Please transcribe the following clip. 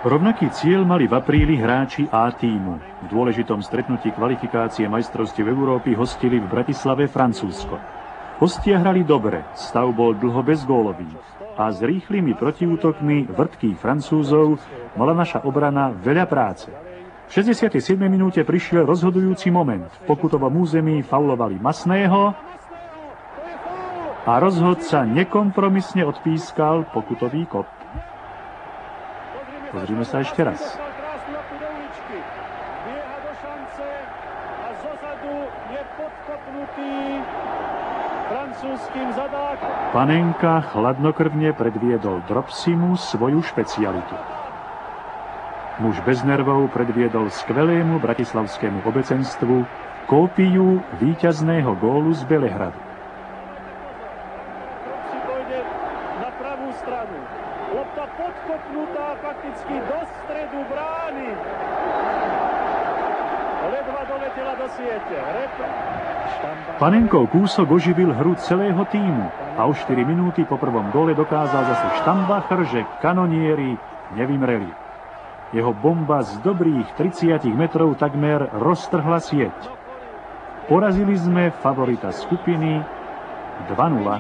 Rovnaký cieľ mali v apríli hráči A tímu. V dôležitom stretnutí kvalifikácie majstrovstiev Európy hostili v Bratislave Francúzsko. Hostia hrali dobre, stav bol dlho bezgólový a s rýchlymi protiútokmi vrtkých Francúzov mala naša obrana veľa práce. V 67. minúte prišiel rozhodujúci moment. V pokutovom území faulovali Masného a rozhodca nekompromisne odpískal pokutový kop. Pozrime sa ešte raz. Panenka chladnokrvne predviedol Dropsimu svoju špecialitu. Muž bez nervov predviedol skvelému bratislavskému obecenstvu kópiu víťazného gólu z Belehradu. Lopta podkopnutá fakticky do stredu brány. Ledva doletela do siete. Panenkov kúsok oživil hru celého tímu a o 4 minúty po prvom góle dokázal zase Štambacher, že kanonieri nevymreli. Jeho bomba z dobrých 30 metrov takmer roztrhla sieť. Porazili sme favorita skupiny 2-0.